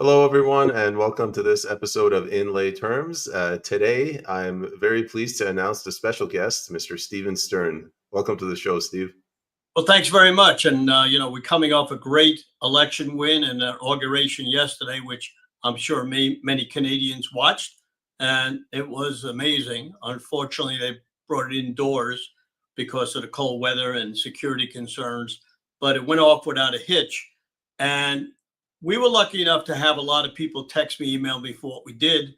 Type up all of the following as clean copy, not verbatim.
Hello, everyone, and welcome to this episode of In Lay Terms. Today, I'm very pleased to announce the special guest, Mr. Steven Stern. Welcome to the show, Steve. Well, thanks very much. And, we're coming off a great election win and an inauguration yesterday, which I'm sure many Canadians watched. And it was amazing. Unfortunately, they brought it indoors because of the cold weather and security concerns, but it went off without a hitch. And we were lucky enough to have a lot of people text me, email me for what we did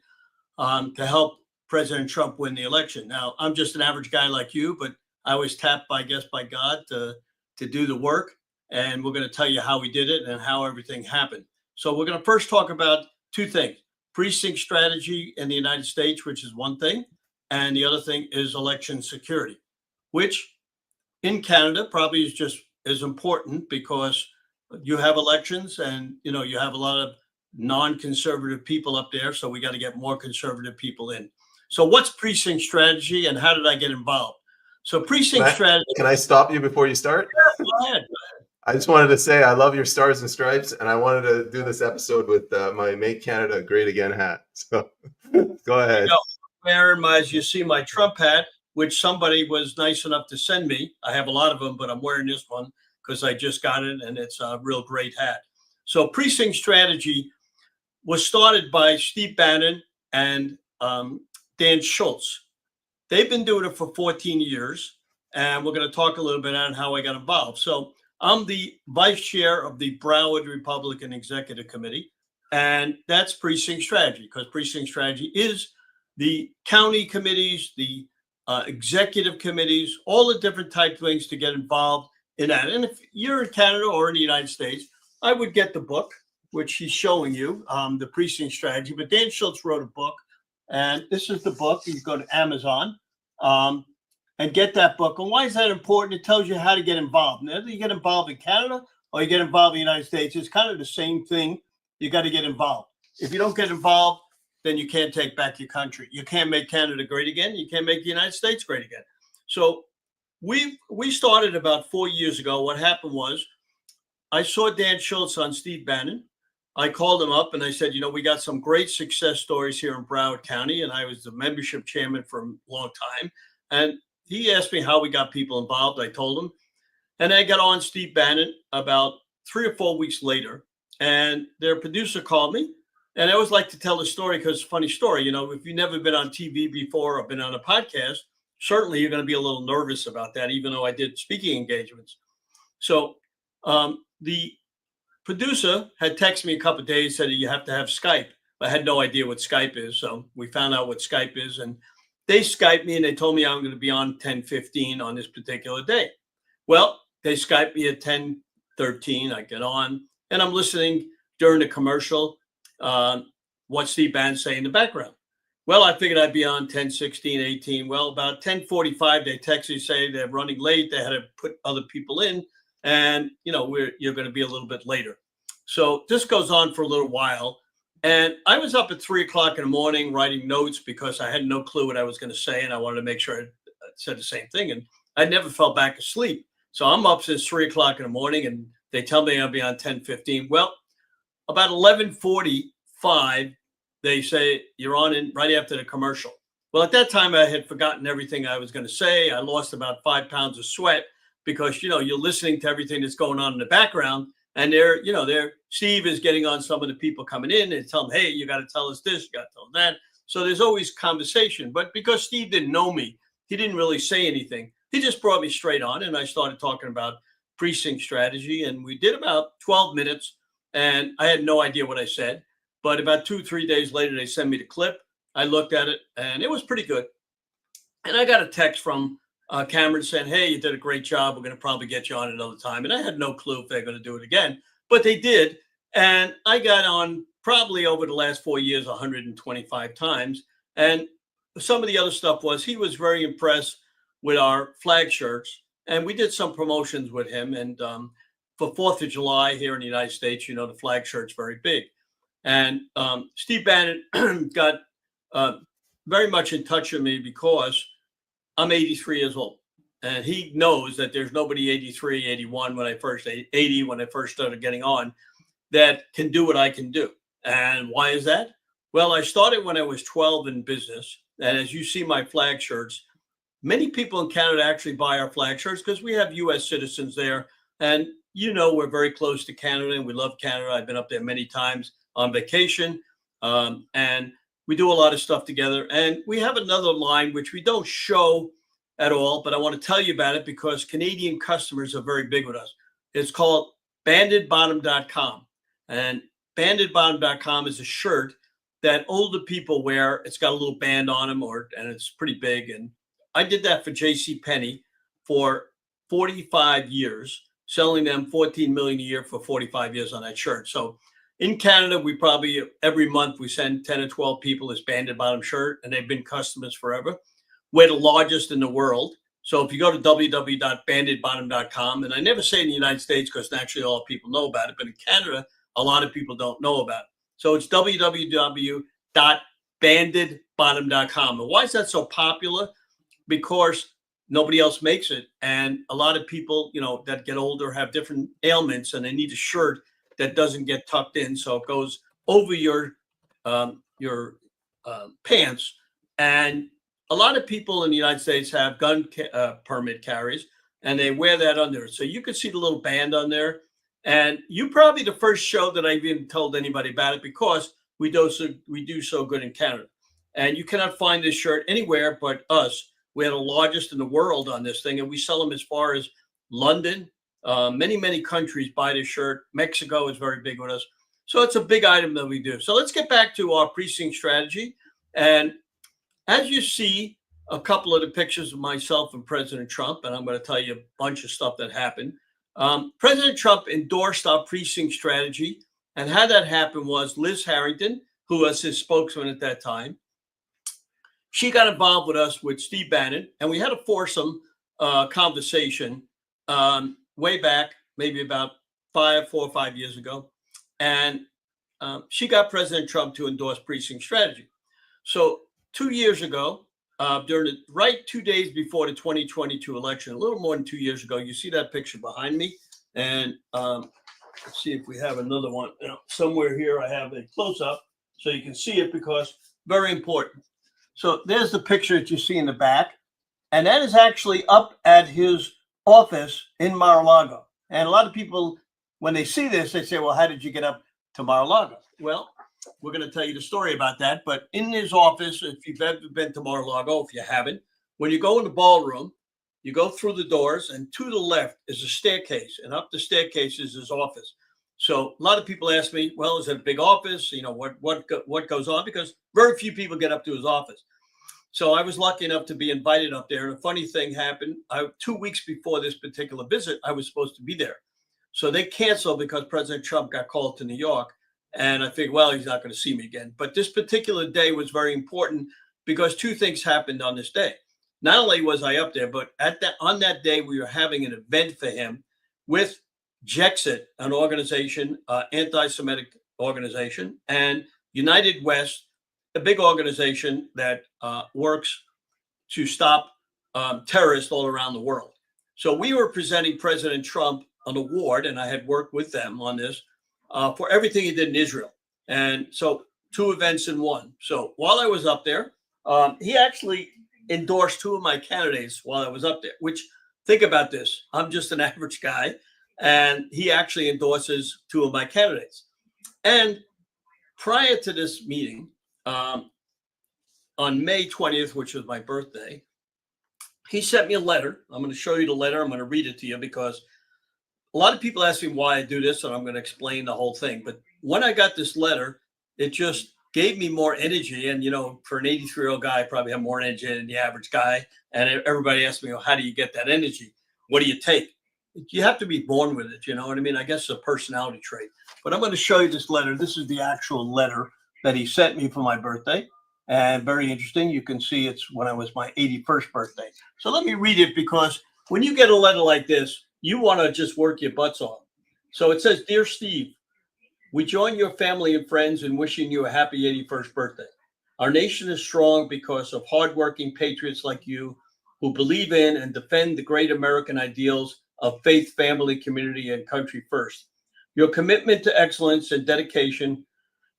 to help President Trump win the election. Now, I'm just an average guy like you, but I was tapped, I guess, by God to do the work. And we're going to tell you how we did it and how everything happened. So we're going to first talk about two things: precinct strategy in the United States, which is one thing, and the other thing is election security, which in Canada probably is just as important because you have elections and you have a lot of non-conservative people up there. So we got to get more conservative people in. So what's precinct strategy and how did I get involved? So precinct strategy. Can I stop you before you start? Yeah, go ahead. I just wanted to say I love your stars and stripes, and I wanted to do this episode with my Make Canada Great Again hat. So go ahead. Wearing as you see, my Trump hat, which somebody was nice enough to send me. I have a lot of them, but I'm wearing this one because I just got it, and it's a real great hat. So precinct strategy was started by Steve Bannon and Dan Schultz. They've been doing it for 14 years, and we're going to talk a little bit on how I got involved. So I'm the vice chair of the Broward Republican Executive Committee, and that's precinct strategy, because precinct strategy is the county committees, the executive committees, all the different type of things to get involved in that. And if you're in Canada or in the United States, I would get the book, which he's showing you, the precinct strategy. But Dan Schultz wrote a book, and this is the book. You go to Amazon and get that book. And why is that important? It tells you how to get involved. Now, whether you get involved in Canada or you get involved in the United States, it's kind of the same thing. You got to get involved. If you don't get involved, then you can't take back your country. You can't make Canada great again. You can't make the United States great again. So we started about 4 years ago. What happened was I saw Dan Schultz on Steve Bannon. I called him up and I said, we got some great success stories here in Broward County. And I was the membership chairman for a long time. And he asked me how we got people involved. I told him. And I got on Steve Bannon about 3 or 4 weeks later. And their producer called me. And I always like to tell the story because it's a funny story. If you've never been on TV before or been on a podcast, certainly you're going to be a little nervous about that, even though I did speaking engagements. So the producer had texted me a couple of days, said you have to have Skype. I had no idea what Skype is. So we found out what Skype is. And they Skyped me and they told me I'm going to be on 10:15 on this particular day. Well, they Skyped me at 10:13. I get on and I'm listening during the commercial what Steve Bannon's saying in the background. Well, I figured I'd be on 10:16, 18. Well, about 10:45, they text me say they're running late. They had to put other people in. And, you're going to be a little bit later. So this goes on for a little while. And I was up at 3 o'clock in the morning writing notes because I had no clue what I was going to say. And I wanted to make sure I said the same thing. And I never fell back asleep. So I'm up since 3 o'clock in the morning and they tell me I'll be on 10:15. Well, about 11:45, they say you're on in right after the commercial. Well, at that time, I had forgotten everything I was going to say. I lost about 5 pounds of sweat. Because, you're listening to everything that's going on in the background and Steve is getting on some of the people coming in and tell them, hey, you got to tell us this, you got to tell them that. So there's always conversation. But because Steve didn't know me, he didn't really say anything. He just brought me straight on and I started talking about precinct strategy. And we did about 12 minutes and I had no idea what I said. But about 2 or 3 days later, they sent me the clip. I looked at it and it was pretty good. And I got a text from Cameron saying, hey, you did a great job. We're going to probably get you on another time. And I had no clue if they're going to do it again, but they did. And I got on probably over the last 4 years, 125 times. And some of the other stuff was he was very impressed with our flag shirts. And we did some promotions with him. And for 4th of July here in the United States, the flag shirt's very big. And Steve Bannon got very much in touch with me because I'm 83 years old and he knows that there's nobody 83, 81 80 when I first started getting on that can do what I can do. And why is that? Well, I started when I was 12 in business. And as you see my flag shirts, many people in Canada actually buy our flag shirts because we have US citizens there. And we're very close to Canada and we love Canada. I've been up there many times on vacation. And we do a lot of stuff together. And we have another line which we don't show at all, but I want to tell you about it because Canadian customers are very big with us. It's called bandedbottom.com. And bandedbottom.com is a shirt that older people wear. It's got a little band on them, and it's pretty big. And I did that for J.C. Penney for 45 years, selling them $14 million a year for 45 years on that shirt. So in Canada, we probably every month we send 10 or 12 people this banded bottom shirt, and they've been customers forever. We're the largest in the world. So if you go to www.bandedbottom.com, and I never say in the United States because naturally all people know about it, but in Canada, a lot of people don't know about it. So it's www.bandedbottom.com. And why is that so popular? Because nobody else makes it. And a lot of people, that get older have different ailments and they need a shirt that doesn't get tucked in. So it goes over your pants. And a lot of people in the United States have gun permit carries and they wear that under. So you can see the little band on there. And you probably the first show that I've even told anybody about it because we do so good in Canada. And you cannot find this shirt anywhere but us. We're the largest in the world on this thing, and we sell them as far as London. Many, many countries buy this shirt. Mexico is very big with us. So it's a big item that we do. So let's get back to our precinct strategy. And as you see a couple of the pictures of myself and President Trump, and I'm going to tell you a bunch of stuff that happened. President Trump endorsed our precinct strategy. And how that happened was Liz Harrington, who was his spokesman at that time, she got involved with us with Steve Bannon, and we had a foursome conversation way back, maybe about 4 or 5 years ago. And she got President Trump to endorse precinct strategy. So 2 years ago, during 2 days before the 2022 election, a little more than 2 years ago, you see that picture behind me. And let's see if we have another one. Somewhere here I have a close-up so you can see it because very important. So there's the picture that you see in the back. And that is actually up at his office in Mar-a-Lago. And a lot of people, when they see this, they say, well, how did you get up to Mar-a-Lago? Well, we're going to tell you the story about that. But in his office, if you've ever been to Mar-a-Lago, if you haven't, when you go in the ballroom, you go through the doors and to the left is a staircase. And up the staircase is his office. So a lot of people ask me, well, is it a big office? What goes on? Because very few people get up to his office. So I was lucky enough to be invited up there. And a funny thing happened. 2 weeks before this particular visit, I was supposed to be there. So they canceled because President Trump got called to New York. And I figured, well, he's not going to see me again. But this particular day was very important because two things happened on this day. Not only was I up there, but on that day, we were having an event for him with Jexit, an organization, anti-Semitic organization, and United West, a big organization that works to stop terrorists all around the world. So we were presenting President Trump an award, and I had worked with them on this for everything he did in Israel. And so 2 events in one. So while I was up there, he actually endorsed 2 of my candidates while I was up there, which think about this. I'm just an average guy. And he actually endorses 2 of my candidates. And prior to this meeting, on May 20th, which was my birthday, he sent me a letter. I'm going to show you the letter. I'm going to read it to you because a lot of people ask me why I do this, and I'm going to explain the whole thing. But when I got this letter, it just gave me more energy. And, for an 83-year-old guy, I probably have more energy than the average guy. And everybody asks me, well, how do you get that energy? What do you take? You have to be born with it. You know what I mean? I guess it's a personality trait. But I'm going to show you this letter. This is the actual letter that he sent me for my birthday. And very interesting. You can see it's when I was my 81st birthday. So let me read it because when you get a letter like this, you want to just work your butts off. So it says, Dear Steve, we join your family and friends in wishing you a happy 81st birthday. Our nation is strong because of hardworking patriots like you who believe in and defend the great American ideals of faith, family, community, and country first. Your commitment to excellence and dedication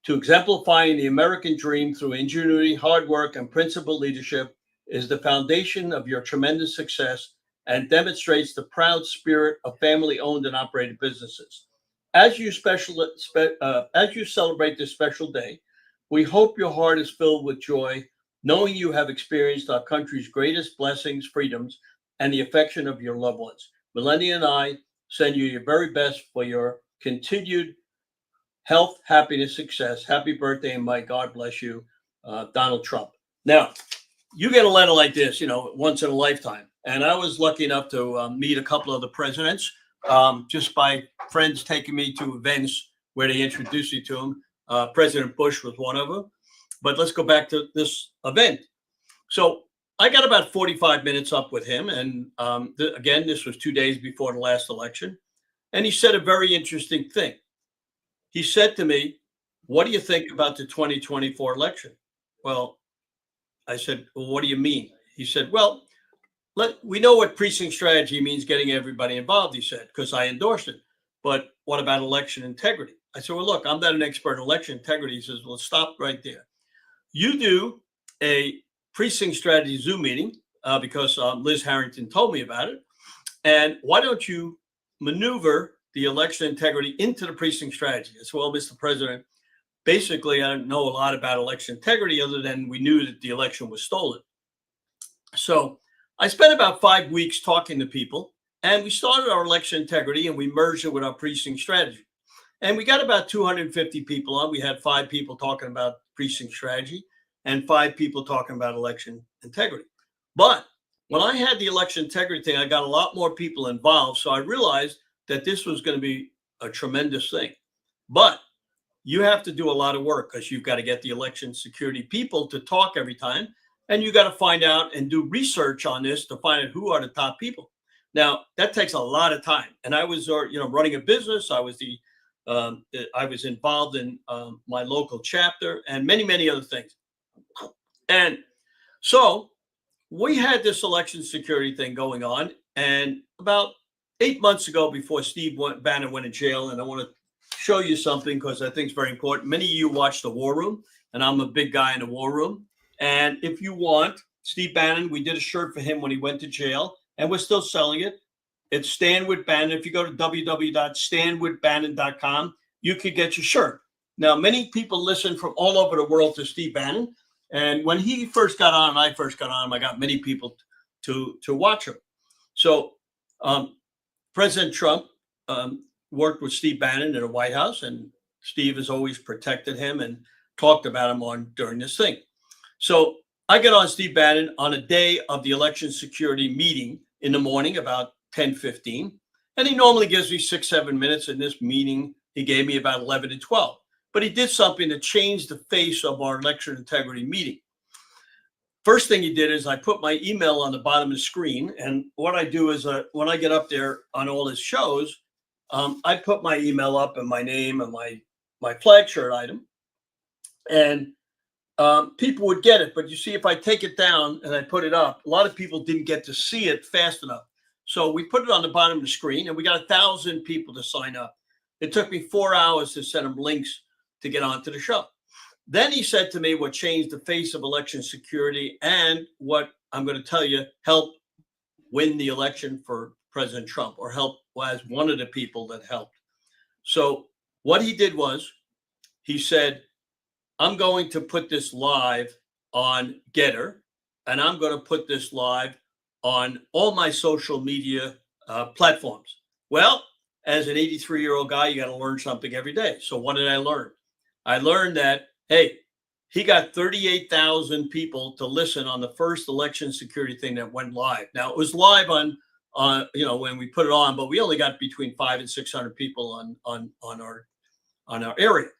To exemplifying the American dream through ingenuity, hard work, and principled leadership is the foundation of your tremendous success and demonstrates the proud spirit of family-owned and operated businesses. As you celebrate this special day, we hope your heart is filled with joy, knowing you have experienced our country's greatest blessings, freedoms, and the affection of your loved ones. Melania and I send you your very best for your continued health, happiness, success. Happy birthday, and may God bless you, Donald Trump. Now, you get a letter like this, once in a lifetime. And I was lucky enough to meet a couple of the presidents just by friends taking me to events where they introduced me to them. President Bush was one of them. But let's go back to this event. So I got about 45 minutes up with him. And again, this was 2 days before the last election. And he said a very interesting thing. He said to me, "What do you think about the 2024 election?" Well, I said, "Well, what do you mean?" He said, "Well, we know what precinct strategy means, getting everybody involved," he said, because I endorsed it. "But what about election integrity?" I said, "Well, look, I'm not an expert in election integrity." He says, "Well, stop right there. You do a precinct strategy Zoom meeting because Liz Harrington told me about it. And why don't you maneuver the election integrity into the precinct strategy?" I said, "Well, Mr. President, basically, I don't know a lot about election integrity other than we knew that the election was stolen." So I spent about 5 weeks talking to people, and we started our election integrity and we merged it with our precinct strategy. And we got about 250 people on. We had 5 people talking about precinct strategy and 5 people talking about election integrity. But when I had the election integrity thing, I got a lot more people involved. So I realized that this was going to be a tremendous thing. But you have to do a lot of work because you've got to get the election security people to talk every time. And you got to find out and do research on this to find out who are the top people. Now, that takes a lot of time. And I was, running a business. I was involved in my local chapter and many, many other things. And so we had this election security thing going on. And about 8 months ago, before Steve Bannon went in jail, and I want to show you something because I think it's very important. Many of you watch The War Room, and I'm a big guy in The War Room. And if you want, Steve Bannon, we did a shirt for him when he went to jail, and we're still selling it. It's Stand With Bannon. If you go to www.standwithbannon.com, you could get your shirt. Now, many people listen from all over the world to Steve Bannon. And when he first got on, and I first got on, I got many people to watch him. So President Trump worked with Steve Bannon in the White House, and Steve has always protected him and talked about him during this thing. So I get on Steve Bannon on a day of the election security meeting in the morning, about 10:15. And he normally gives me 6-7 minutes. In this meeting, he gave me about 11 to 12. But he did something to change the face of our election integrity meeting. First thing he did is I put my email on the bottom of the screen. And what I do is when I get up there on all his shows, I put my email up and my name and my flag shirt item. And people would get it. But you see, if I take it down and I put it up, a lot of people didn't get to see it fast enough. So we put it on the bottom of the screen, and we got 1,000 people to sign up. It took me 4 hours to send them links to get onto the show. Then he said to me what changed the face of election security and what I'm going to tell you helped win the election for President Trump, or helped as one of the people that helped. So what he did was he said, "I'm going to put this live on Getter, and I'm going to put this live on all my social media platforms." Well, as an 83-year-old guy, you got to learn something every day. So what did I learn? I learned that, hey, he got 38,000 people to listen on the first election security thing that went live. Now, it was live on when we put it on, but we only got between 500 and 600 people on our area.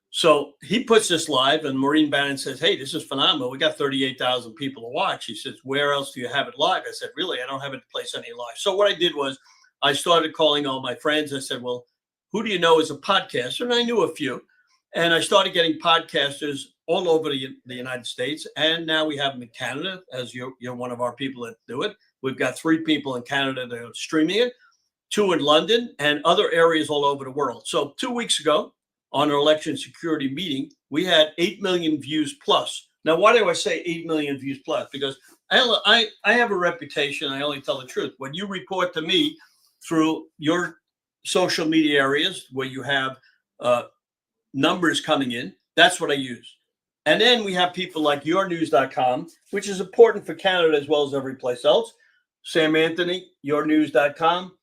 So he puts this live, and Maureen Bannon says, "Hey, this is phenomenal. We got 38,000 people to watch." He says, "Where else do you have it live?" I said, "Really, I don't have it place any live." So what I did was I started calling all my friends. I said, "Well, who do you know is a podcaster?" And I knew a few. And I started getting podcasters all over the United States. And now we have them in Canada, as you're one of our people that do it. We've got 3 people in Canada that are streaming it, 2 in London, and other areas all over the world. So 2 weeks ago, on an election security meeting, we had 8 million views plus. Now, why do I say 8 million views plus? Because I have a reputation. I only tell the truth. When you report to me through your social media areas where you have numbers coming in, that's what I use. And then we have people like yournews.com, which is important for Canada as well as every place else. Sam Anthony, yournews.com.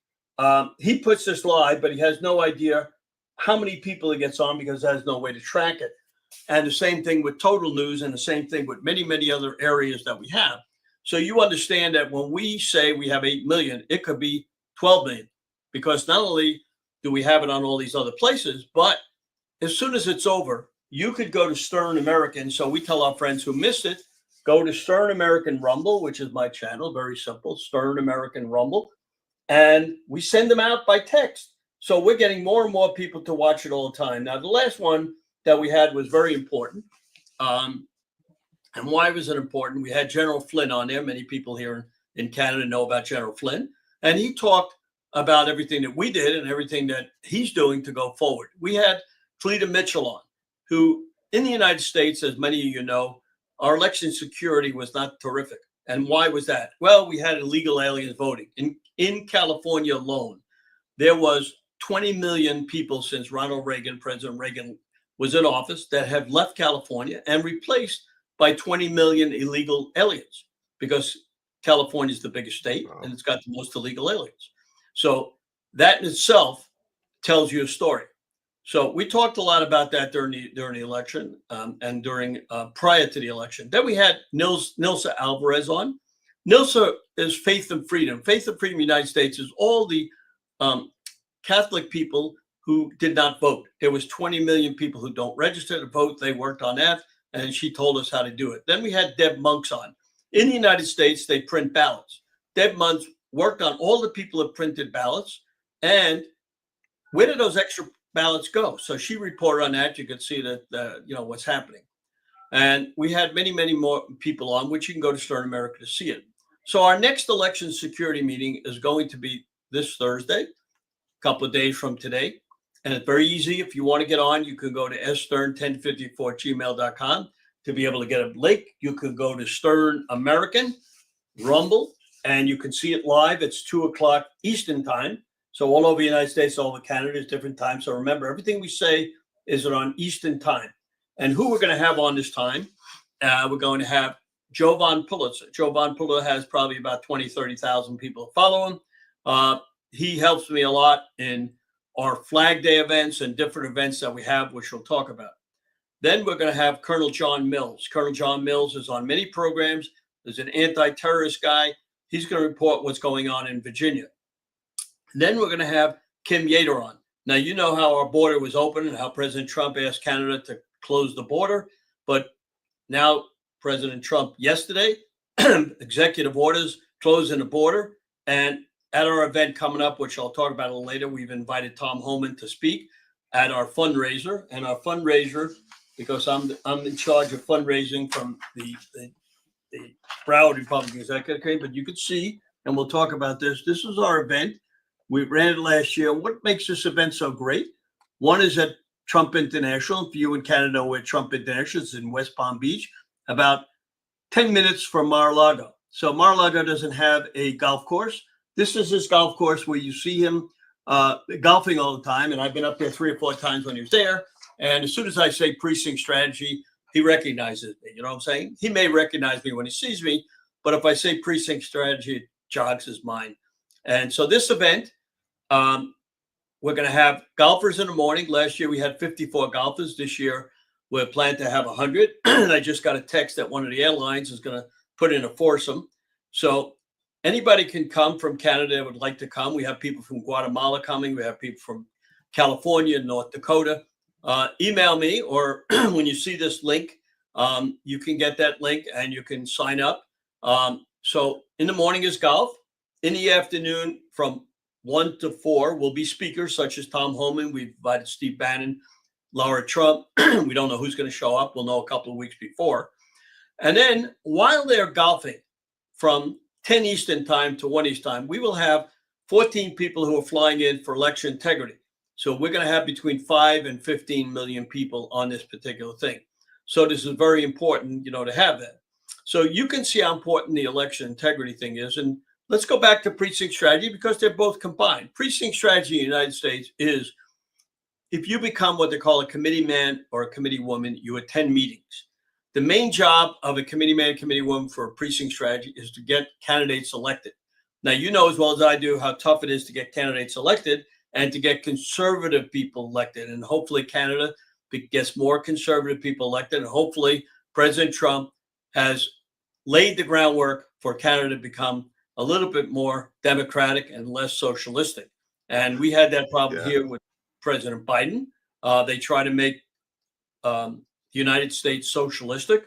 He puts this live, but he has no idea how many people he gets on because there's no way to track it. And the same thing with Total News, and the same thing with many, many other areas that we have. So you understand that when we say we have 8 million, it could be 12 million, because not only do we have it on all these other places, but as soon as it's over, you could go to Stern American. So we tell our friends who missed it, go to Stern American Rumble, which is my channel, very simple, Stern American Rumble, and we send them out by text. So we're getting more and more people to watch it all the time. Now, the last one that we had was very important. And why was it important? We had General Flynn on there. Many people here in Canada know about General Flynn. And he talked about everything that we did and everything that he's doing to go forward. We had Cleta Mitchell on, who in the United States, as many of you know, our election security was not terrific. And why was that? Well, we had illegal aliens voting. In California alone, there was 20 million people since President Reagan was in office, that have left California and replaced by 20 million illegal aliens, because California is the biggest state and it's got the most illegal aliens. So that in itself tells you a story. So we talked a lot about that during the election and during prior to the election. Then we had Nilsa Alvarez on. Nilsa is Faith and Freedom. Faith and Freedom United States is all the Catholic people who did not vote. There was 20 million people who don't register to vote. They worked on that, and she told us how to do it. Then we had Deb Monks on. In the United States, they print ballots. Deb Monks worked on all the people who printed ballots, and where did those extra ballots go? So she reported on that. You could see that what's happening. And we had many, many more people on, which you can go to Stern America to see it. So our next election security meeting is going to be this Thursday, a couple of days from today. And it's very easy. If you want to get on, you can go to stern1054@gmail.com to be able to get a link. You can go to Stern American Rumble, and you can see it live. It's 2:00 Eastern time. So all over the United States, all over Canada is different time. So remember, everything we say is on Eastern time. And who we're going to have on this time, we're going to have Jovan Pulitzer. Jovan Pulitzer has probably about 20, 30,000 people who follow him. He helps me a lot in our Flag Day events and different events that we have, which we'll talk about. Then we're going to have Colonel John Mills. Colonel John Mills is on many programs. There's an anti-terrorist guy. He's going to report what's going on in Virginia. Then we're going to have Kim Yater on. Now, you know how our border was open and how President Trump asked Canada to close the border. But now President Trump yesterday, executive orders closing the border. And at our event coming up, which I'll talk about a little later, we've invited Tom Homan to speak at our fundraiser. And our fundraiser, because I'm in charge of fundraising from the Broward Republican Executive Committee, but you can see, and we'll talk about this. This is our event. We ran it last year. What makes this event so great? One is at Trump International. If you in Canada know where Trump International is, in West Palm Beach, about 10 minutes from Mar-a-Lago. So Mar-a-Lago doesn't have a golf course. This is his golf course where you see him golfing all the time. And I've been up there 3 or 4 times when he was there. And as soon as I say precinct strategy, he recognizes me. You know what I'm saying? He may recognize me when he sees me, but if I say precinct strategy, it jogs his mind. And so this event, we're going to have golfers in the morning. Last year we had 54 golfers. This year we're planning to have 100. And I just got a text that one of the airlines is going to put in a foursome. So anybody can come from Canada that would like to come. We have people from Guatemala coming. We have people from California, North Dakota. Email me, or when you see this link, you can get that link and you can sign up. So in the morning is golf. In the afternoon from 1 to 4 will be speakers such as Tom Homan. We've invited Steve Bannon, Laura Trump. We don't know who's going to show up. We'll know a couple of weeks before. And then while they're golfing from 10 Eastern time to 1 Eastern time, we will have 14 people who are flying in for election integrity. So we're going to have between 5 and 15 million people on this particular thing. So this is very important, to have that. So you can see how important the election integrity thing is. And let's go back to precinct strategy because they're both combined. Precinct strategy in the United States is if you become what they call a committee man or a committee woman, you attend meetings. The main job of a committee man, committee woman for a precinct strategy is to get candidates elected. Now, you know as well as I do how tough it is to get candidates elected and to get conservative people elected. And hopefully Canada gets more conservative people elected. And hopefully President Trump has laid the groundwork for Canada to become a little bit more democratic and less socialistic. And we had that problem here with President Biden. They try to make the United States socialistic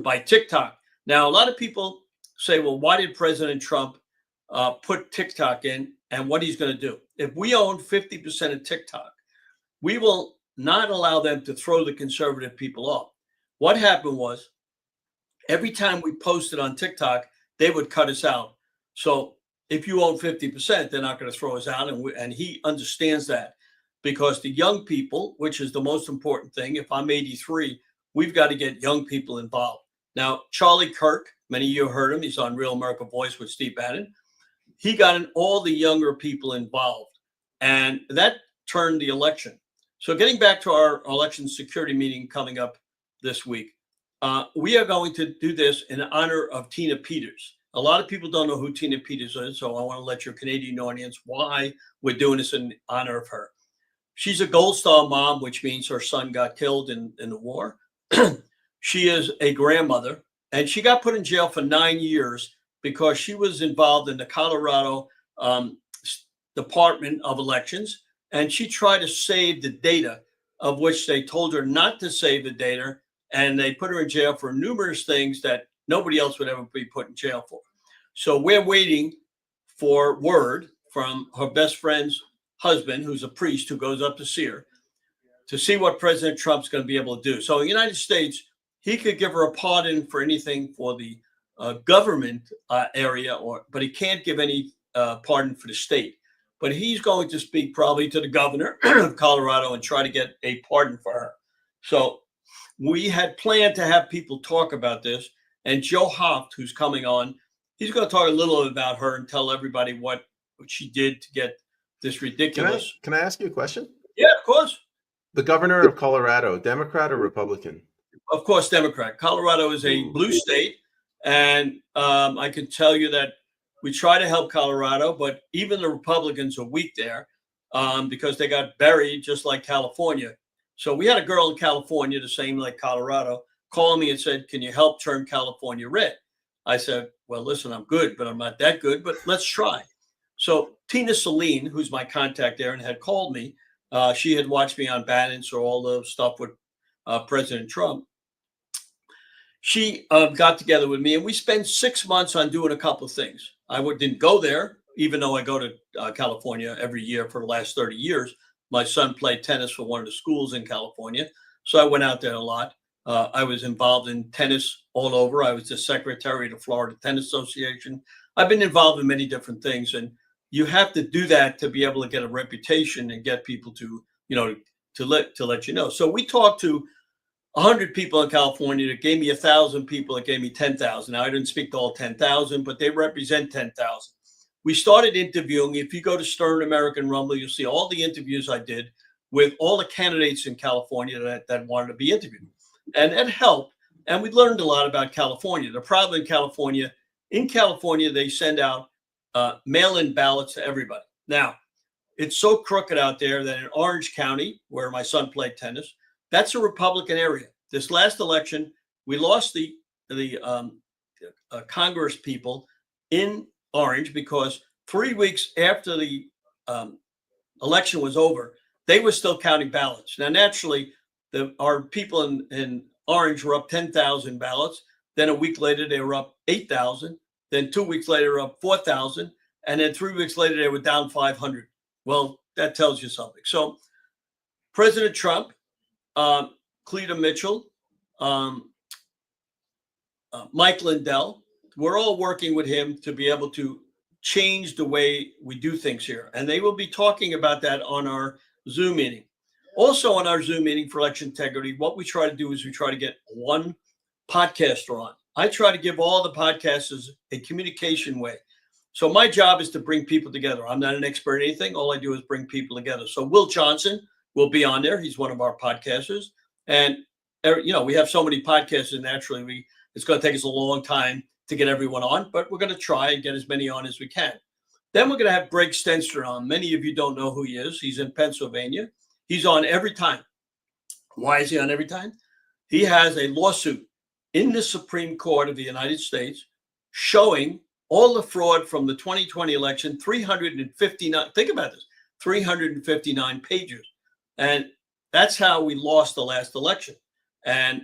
by TikTok. Now, a lot of people say, well, why did President Trump put TikTok in and what he's going to do? If we own 50% of TikTok, we will not allow them to throw the conservative people off. What happened was every time we posted on TikTok, they would cut us out. So if you own 50%, they're not going to throw us out. And he understands that because the young people, which is the most important thing, if I'm 83, we've got to get young people involved. Now, Charlie Kirk, many of you heard him. He's on Real America Voice with Steve Bannon. He got all the younger people involved, and that turned the election. So getting back to our election security meeting coming up this week, we are going to do this in honor of Tina Peters. A lot of people don't know who Tina Peters is, so I want to let your Canadian audience why we're doing this in honor of her. She's a Gold Star mom, which means her son got killed in the war. She is a grandmother, and she got put in jail for 9 years because she was involved in the Colorado Department of Elections, and she tried to save the data, of which they told her not to save the data, and they put her in jail for numerous things that nobody else would ever be put in jail for. So we're waiting for word from her best friend's husband, who's a priest who goes up to see her, to see what President Trump's going to be able to do. So in the United States, he could give her a pardon for anything for the government area, but he can't give any pardon for the state. But he's going to speak probably to the governor of Colorado and try to get a pardon for her. So we had planned to have people talk about this. And Joe Hoft, who's coming on, he's going to talk a little about her and tell everybody what she did to get this ridiculous. Can I ask you a question? Yeah, of course. The governor of Colorado, Democrat or Republican? Of course, Democrat. Colorado is a blue state. And I can tell you that we try to help Colorado, but even the Republicans are weak there because they got buried just like California. So we had a girl in California, the same like Colorado, call me and said, can you help turn California red? I said, well, listen, I'm good, but I'm not that good, but let's try. So Tina Saline, who's my contact there and had called me, she had watched me on Bannon, so all the stuff with President Trump. She got together with me and we spent 6 months on doing a couple of things. I didn't go there, even though I go to California every year for the last 30 years. My son played tennis for one of the schools in California, so I went out there a lot. I was involved in tennis all over. I was the secretary of the Florida Tennis Association. I've been involved in many different things, and you have to do that to be able to get a reputation and get people to, to let you know. So we talked to 100 people in California that gave me 1,000 people that gave me 10,000. Now I didn't speak to all 10,000, but they represent 10,000. We started interviewing. If you go to Stern American Rumble, you'll see all the interviews I did with all the candidates in California that wanted to be interviewed. And it helped. And we learned a lot about California. The problem in California, they send out mail-in ballots to everybody. Now, it's so crooked out there that in Orange County, where my son played tennis, that's a Republican area. This last election, we lost the Congress people in Orange because 3 weeks after the election was over, they were still counting ballots. Now, naturally, our people in Orange were up 10,000 ballots. Then a week later, they were up 8,000. Then 2 weeks later, they were up 4,000. And then 3 weeks later, they were down 500. Well, that tells you something. So President Trump, Cleta Mitchell, Mike Lindell, we're all working with him to be able to change the way we do things here. And they will be talking about that on our Zoom meeting. Also on our Zoom meeting for election integrity, what we try to do is we try to get one podcaster on. I try to give all the podcasters a communication way. So my job is to bring people together. I'm not an expert in anything. All I do is bring people together. So Will Johnson will be on there. He's one of our podcasters. And, we have so many podcasts, and naturally it's going to take us a long time to get everyone on, but we're going to try and get as many on as we can. Then we're going to have Greg Stenster on. Many of you don't know who he is. He's in Pennsylvania. He's on every time. Why is he on every time? He has a lawsuit in the Supreme Court of the United States showing all the fraud from the 2020 election, 359, think about this, 359 pages. And that's how we lost the last election. And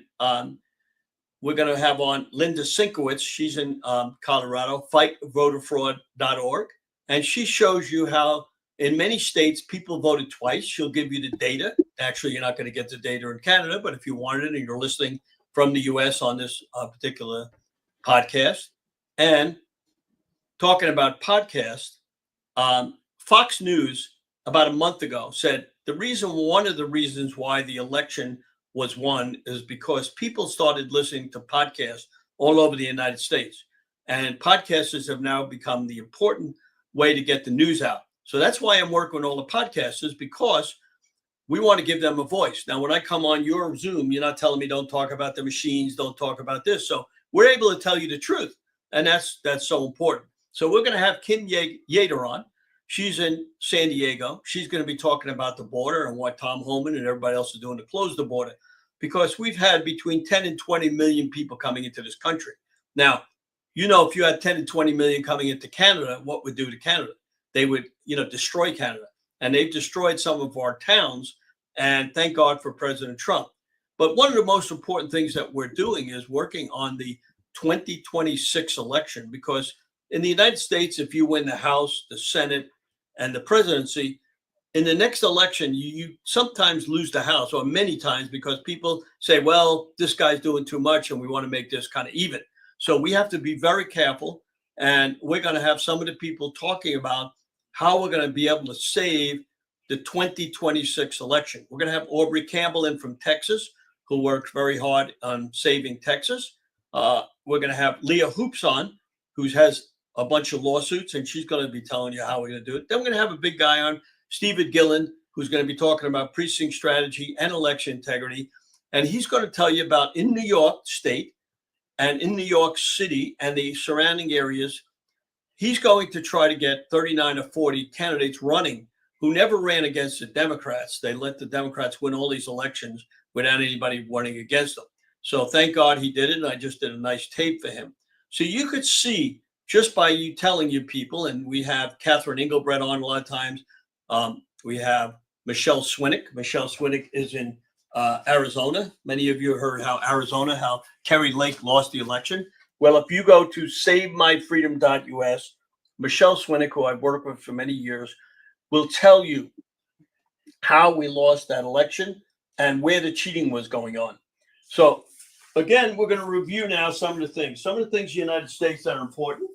we're going to have on Linda Sinkowitz. She's in Colorado, fightvoterfraud.org. And she shows you how in many states people voted twice. She'll give you the data. Actually, you're not going to get the data in Canada, but if you wanted it and you're listening from the US on this particular podcast. And talking about podcast, Fox News about a month ago said one of the reasons why the election was won is because people started listening to podcasts all over the United States. And podcasters have now become the important way to get the news out. So that's why I'm working with all the podcasters, because we want to give them a voice. Now, when I come on your Zoom, you're not telling me don't talk about the machines, don't talk about this. So we're able to tell you the truth. And that's so important. So we're going to have Kim Yater on. She's in San Diego. She's going to be talking about the border and what Tom Homan and everybody else is doing to close the border, because we've had between 10 and 20 million people coming into this country. Now, if you had 10 and 20 million coming into Canada, what would do to Canada? They would, destroy Canada. And they've destroyed some of our towns. And thank God for President Trump. But one of the most important things that we're doing is working on the 2026 election, because in the United States, if you win the House, the Senate, and the presidency, in the next election, you sometimes lose the House, or many times, because people say, well, this guy's doing too much and we want to make this kind of even. So we have to be very careful. And we're going to have some of the people talking about how we're going to be able to save the 2026 election. We're going to have Aubrey Campbell in from Texas, who worked very hard on saving Texas. We're going to have Leah Hoops on, who has a bunch of lawsuits, and she's going to be telling you how we're going to do it. Then we're going to have a big guy on, Stephen Gillen, who's going to be talking about precinct strategy and election integrity. And he's going to tell you about, in New York State and in New York City and the surrounding areas, he's going to try to get 39 or 40 candidates running who never ran against the Democrats. They let the Democrats win all these elections without anybody running against them. So thank God he did it. And I just did a nice tape for him. So you could see, just by you telling you people, and we have Catherine Engelbrecht on a lot of times. We have Michelle Swinnock. Michelle Swinnock is in Arizona. Many of you heard how Kerry Lake lost the election. Well, if you go to savemyfreedom.us, Michelle Swinnock, who I've worked with for many years, will tell you how we lost that election and where the cheating was going on. So again, we're going to review now some of the things in the United States that are important.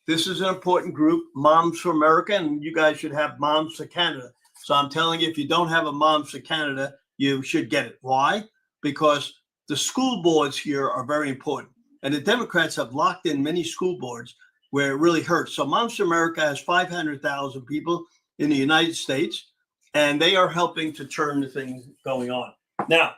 This is an important group, Moms for America, and you guys should have Moms for Canada. So I'm telling you, if you don't have a Moms for Canada, you should get it. Why? Because the school boards here are very important. And the Democrats have locked in many school boards where it really hurts. So Moms for America has 500,000 people in the United States, and they are helping to turn the things going on. Now,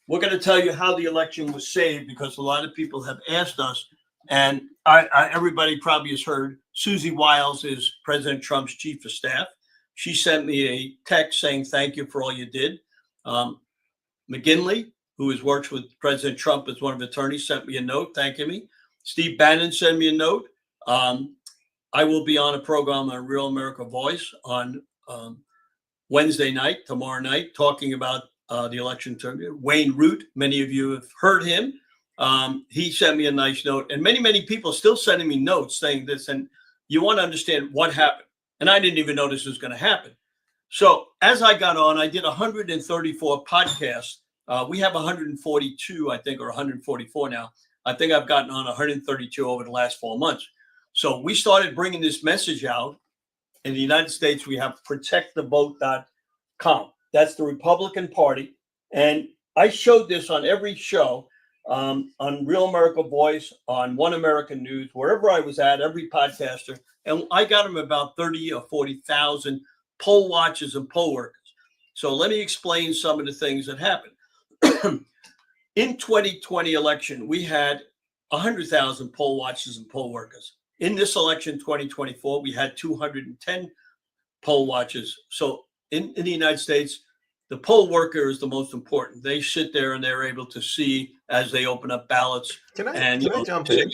we're going to tell you how the election was saved, because a lot of people have asked us, and everybody probably has heard Susie Wiles is President Trump's chief of staff. She sent me a text saying, thank you for all you did. McGinley, who has worked with President Trump as one of the attorneys, sent me a note thanking me. Steve Bannon sent me a note. I will be on a program on Real America Voice on Wednesday night, tomorrow night, talking about the election term. Wayne Root, many of you have heard him. He sent me a nice note, and many people still sending me notes saying this. And you want to understand what happened. And I didn't even know this was going to happen. So as I got on, I did 134 podcasts. We have 142, I think, or 144 now. I think I've gotten on 132 over the last 4 months. So we started bringing this message out in the United States, we have protectthevote.com. That's the Republican Party. And I showed this on every show, on Real America Voice, on One American News, wherever I was at, every podcaster. And I got them about 30 or 40,000 poll watchers and poll workers. So let me explain some of the things that happened. In 2020 election, we had 100,000 poll watchers and poll workers. In this election, 2024, we had 210 poll watchers. So in the United States, the poll worker is the most important. They sit there and they're able to see as they open up ballots. Can I jump in?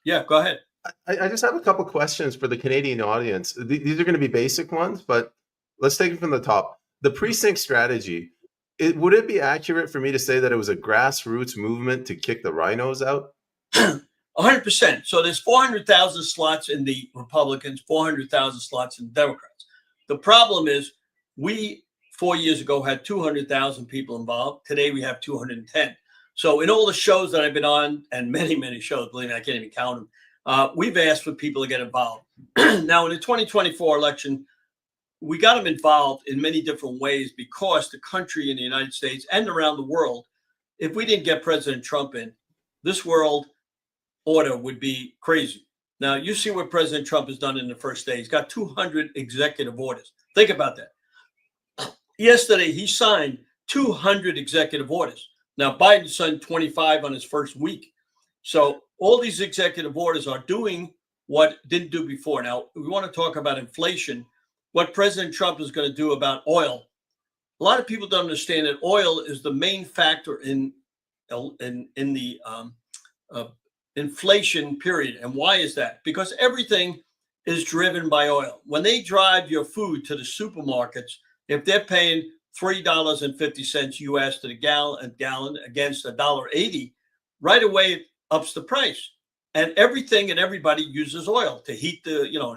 Yeah, go ahead. I just have a couple questions for the Canadian audience. These are going to be basic ones, but let's take it from the top. The precinct strategy, would it be accurate for me to say that it was a grassroots movement to kick the rhinos out? 100%. So there's 400,000 slots in the Republicans, 400,000 slots in the Democrats. The problem is we 4 years ago had 200,000 people involved. Today we have 210. So in all the shows that I've been on, and many, many shows, believe me, I can't even count them, we've asked for people to get involved. Now, in the 2024 election, we got them involved in many different ways because the country in the United States and around the world, if we didn't get President Trump in, this world order would be crazy. Now, you see what President Trump has done in the first day. He's got 200 executive orders. Think about that. Yesterday, he signed 200 executive orders. Now, Biden signed 25 on his first week. So all these executive orders are doing what didn't do before. Now, we want to talk about inflation, what President Trump is going to do about oil. A lot of people don't understand that oil is the main factor in the inflation period. And why is that? Because everything is driven by oil. When they drive your food to the supermarkets, if they're paying $3.50 US to the gallon against $1.80, right away it ups the price. And everything and everybody uses oil to heat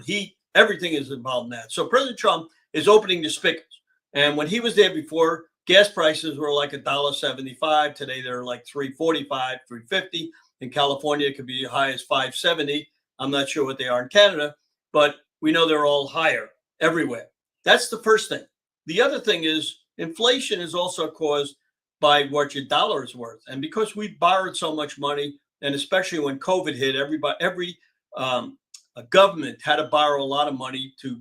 heat. Everything is involved in that. So President Trump is opening the spigots. And when he was there before, gas prices were like $1.75. Today they're like $3.45, $3.50. In California, it could be as high as $5.70. I'm not sure what they are in Canada, but we know they're all higher everywhere. That's the first thing. The other thing is inflation is also caused by what your dollar is worth. And because we borrowed so much money, and especially when COVID hit, every government had to borrow a lot of money to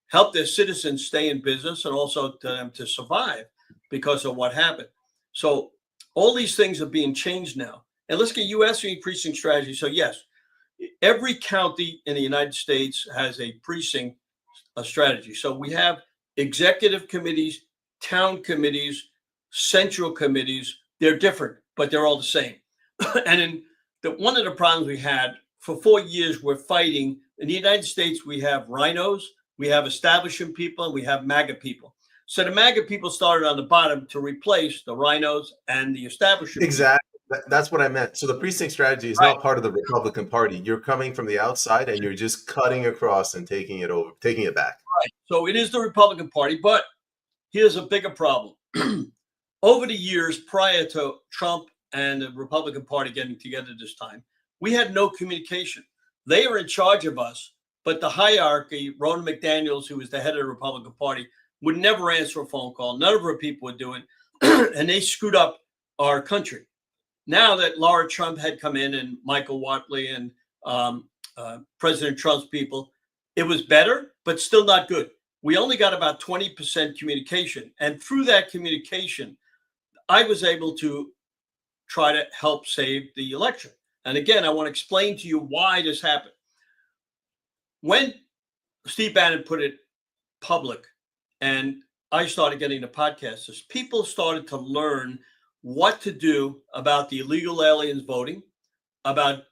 help their citizens stay in business and also to survive because of what happened. So all these things are being changed now. And let's get U.S. precinct strategy. So yes, every county in the United States has a precinct strategy. So we have executive committees, town committees, central committees. They're different, but they're all the same. And one of the problems we had for 4 years, we're fighting. In the United States, we have rhinos, we have establishment people, and we have MAGA people. So the MAGA people started on the bottom to replace the rhinos and the establishment. Exactly. That's what I meant. So the precinct strategy is not part of the Republican Party. You're coming from the outside and you're just cutting across and taking it back. Right. So it is the Republican Party, but here's a bigger problem. Over the years prior to Trump and the Republican Party getting together this time, we had no communication. They were in charge of us, but the hierarchy, Ronna McDaniels, who was the head of the Republican Party, would never answer a phone call. None of her people would do it. And they screwed up our country. Now that Laura Trump had come in and Michael Watley and President Trump's people, it was better, but still not good. We only got about 20% communication. And through that communication, I was able to try to help save the election. And again, I want to explain to you why this happened. When Steve Bannon put it public and I started getting the podcasts, people started to learn what to do about the illegal aliens voting, about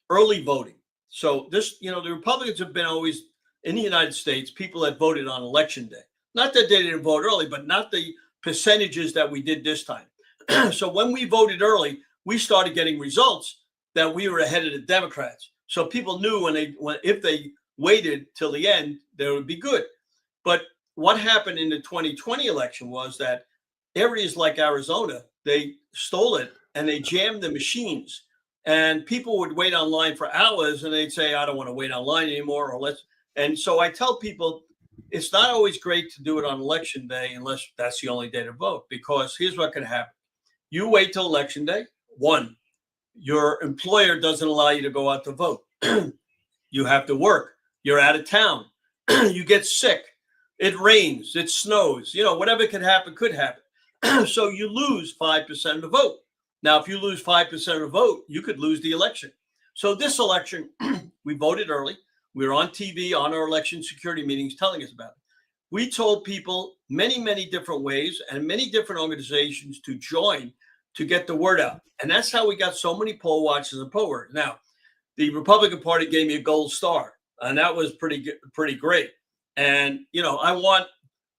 early voting. So this, the Republicans have been always in the United States, people that voted on election day. Not that they didn't vote early, but not the percentages that we did this time. So when we voted early, we started getting results that we were ahead of the Democrats. So people knew if they waited till the end, they would be good. But what happened in the 2020 election was that areas like Arizona, they stole it and they jammed the machines, and people would wait online for hours and they'd say, I don't want to wait online anymore, or And so I tell people it's not always great to do it on election day unless that's the only day to vote, because here's what can happen. You wait till election day. One, your employer doesn't allow you to go out to vote. You have to work. You're out of town. You get sick. It rains. It snows. Whatever could happen could happen. So you lose 5% of the vote. Now, if you lose 5% of the vote, you could lose the election. So this election, we voted early. We were on TV on our election security meetings telling us about it. We told people many, many different ways and many different organizations to join to get the word out. And that's how we got so many poll watchers and poll workers. Now, the Republican Party gave me a gold star, and that was pretty great. And, I want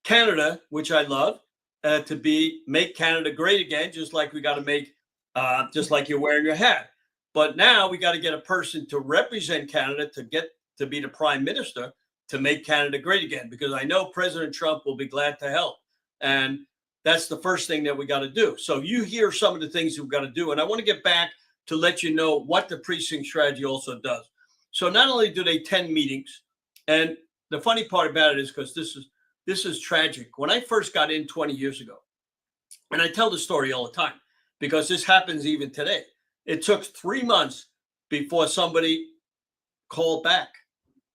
Canada, which I love, to make Canada great again, just like we got to make, just like you're wearing your hat. But now we got to get a person to represent Canada to get to be the prime minister to make Canada great again, because I know President Trump will be glad to help. And that's the first thing that we got to do. So you hear some of the things we've got to do. And I want to get back to let you know what the precinct strategy also does. So not only do they attend meetings, and the funny part about it is, because this is tragic. When I first got in 20 years ago, and I tell the story all the time because this happens even today, it took 3 months before somebody called back.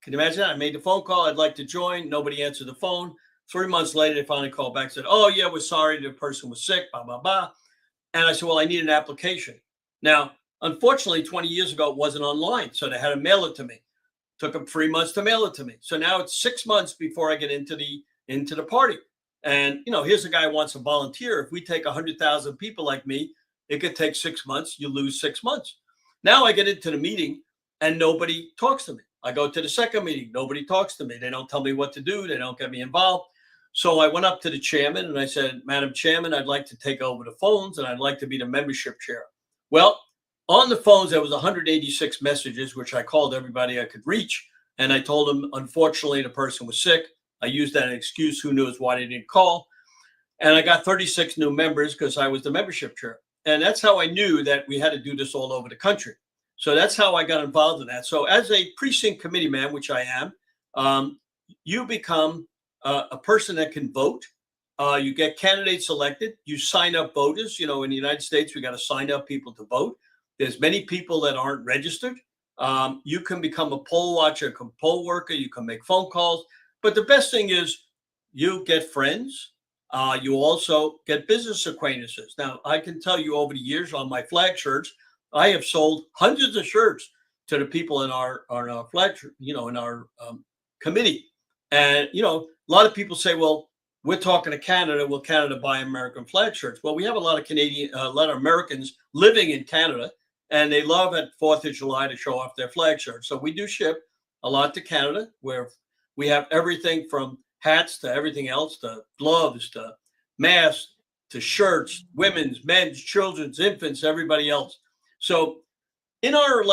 Can you imagine that? I made the phone call. I'd like to join. Nobody answered the phone. 3 months later, they finally called back and said, oh, yeah, we're sorry. The person was sick, blah, blah, blah. And I said, well, I need an application. Now, unfortunately, 20 years ago, it wasn't online. So they had to mail it to me. Took them 3 months to mail it to me. So now it's 6 months before I get into the party. And, here's a guy who wants to volunteer. If we take 100,000 people like me, it could take 6 months. You lose 6 months. Now I get into the meeting and nobody talks to me. I go to the second meeting. Nobody talks to me. They don't tell me what to do. They don't get me involved. So I went up to the chairman and I said, Madam Chairman, I'd like to take over the phones and I'd like to be the membership chair. Well, on the phones, there was 186 messages, which I called everybody I could reach. And I told them, unfortunately, the person was sick. I used that as an excuse. Who knows why they didn't call. And I got 36 new members because I was the membership chair. And that's how I knew that we had to do this all over the country. So that's how I got involved in that. So as a precinct committee man, which I am, you become a person that can vote. You get candidates elected. You sign up voters. In the United States, we got to sign up people to vote. There's many people that aren't registered. You can become a poll watcher, a poll worker. You can make phone calls. But the best thing is you get friends. You also get business acquaintances. Now, I can tell you over the years on my flag shirts, I have sold hundreds of shirts to the people in our flag, in our committee. And, a lot of people say, well, we're talking to Canada. Will Canada buy American flag shirts? Well, we have a lot of Americans living in Canada, and they love at 4th of July to show off their flag shirts. So we do ship a lot to Canada, where we have everything from hats to everything else, to gloves, to masks, to shirts, women's, men's, children's, infants, everybody else. So in our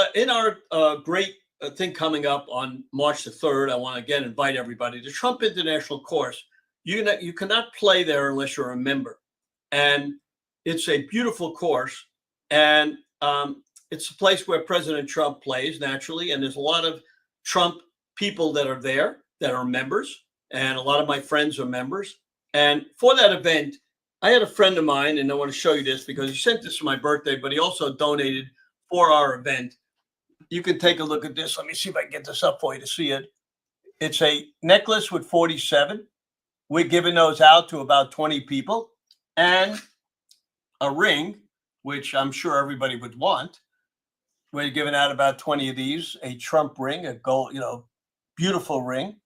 great thing coming up on March the 3rd, I want to again invite everybody to Trump International Course. You cannot play there unless you're a member. And it's a beautiful course. And it's a place where President Trump plays naturally. And there's a lot of Trump people that are there that are members. And a lot of my friends are members. And for that event, I had a friend of mine, and I want to show you this because he sent this for my birthday, but he also donated for our event. You can take a look at this. Let me see if I can get this up for you to see it. It's a necklace with 47. We're giving those out to about 20 people, and a ring, which I'm sure everybody would want. We're giving out about 20 of these, a Trump ring, a gold, beautiful ring,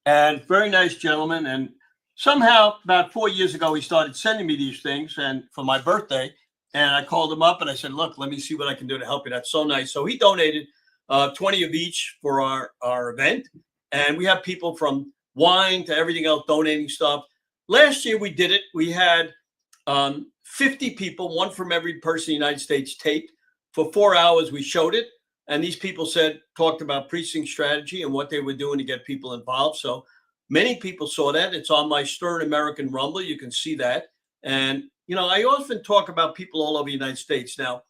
and very nice gentleman. And somehow about 4 years ago, he started sending me these things and for my birthday. And I called him up and I said, look, let me see what I can do to help you. That's so nice. So he donated 20 of each for our event. And we have people from wine to everything else donating stuff. Last year we did it. We had 50 people, one from every person in the United States, taped. For 4 hours, we showed it. And these people talked about precinct strategy and what they were doing to get people involved. So many people saw that. It's on my Stern American Rumble. You can see that. And, I often talk about people all over the United States. Now,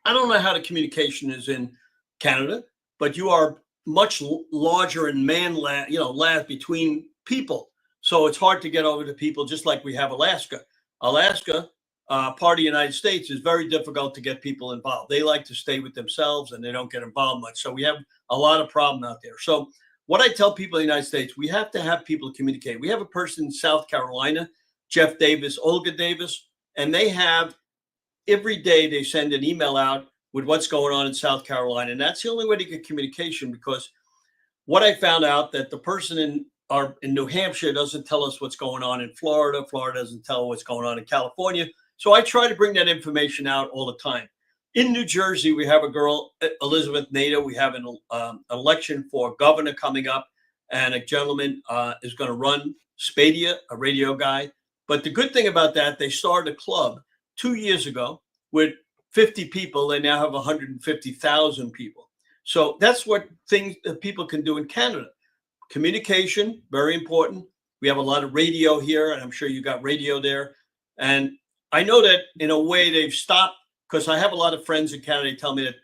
I don't know how the communication is in Canada, but you are much larger and land between people. So it's hard to get over to people, just like we have Alaska. Alaska, part of the United States, is very difficult to get people involved. They like to stay with themselves and they don't get involved much. So we have a lot of problem out there. So what I tell people in the United States, we have to have people communicate. We have a person in South Carolina, Jeff Davis, Olga Davis, and they have every day they send an email out with what's going on in South Carolina. And that's the only way to get communication, because what I found out that the person in New Hampshire doesn't tell us what's going on in Florida. Florida doesn't tell what's going on in California. So I try to bring that information out all the time. In New Jersey, we have a girl, Elizabeth Nader. We have an election for governor coming up, and a gentleman is going to run, Spadia, a radio guy. But the good thing about that, they started a club 2 years ago with 50 people. They now have 150,000 people. So that's what things that people can do in Canada. Communication, very important. We have a lot of radio here, and I'm sure you got radio there. And I know that in a way they've stopped, because I have a lot of friends in Canada. They tell me that,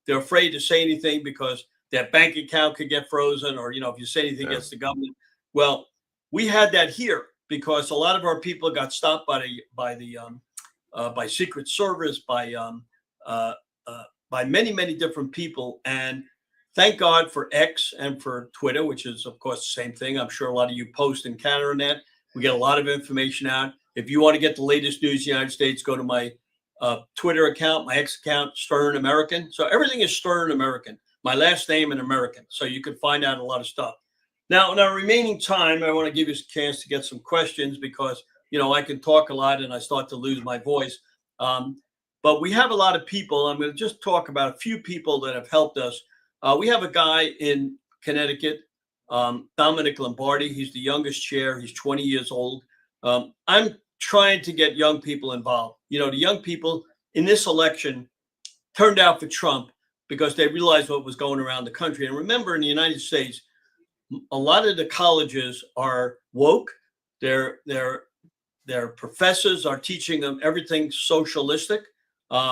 they're afraid to say anything because their bank account could get frozen, or, if you say anything against the government. Well, we had that here because a lot of our people got stopped by Secret Service, by many, many different people. And thank God for X and for Twitter, which is, of course, the same thing. I'm sure a lot of you post in Canada and that. We get a lot of information out. If you want to get the latest news in the United States, go to my Twitter account, my X account, Stern American. So everything is Stern American. My last name and American. So you can find out a lot of stuff. Now, in our remaining time, I want to give you a chance to get some questions, because, I can talk a lot and I start to lose my voice. But we have a lot of people. I'm going to just talk about a few people that have helped us. We have a guy in Connecticut, Dominic Lombardi. He's the youngest chair. He's 20 years old. I'm trying to get young people involved. The young people in this election turned out for Trump because they realized what was going around the country. And remember, in the United States, a lot of the colleges are woke. Their professors are teaching them everything socialistic.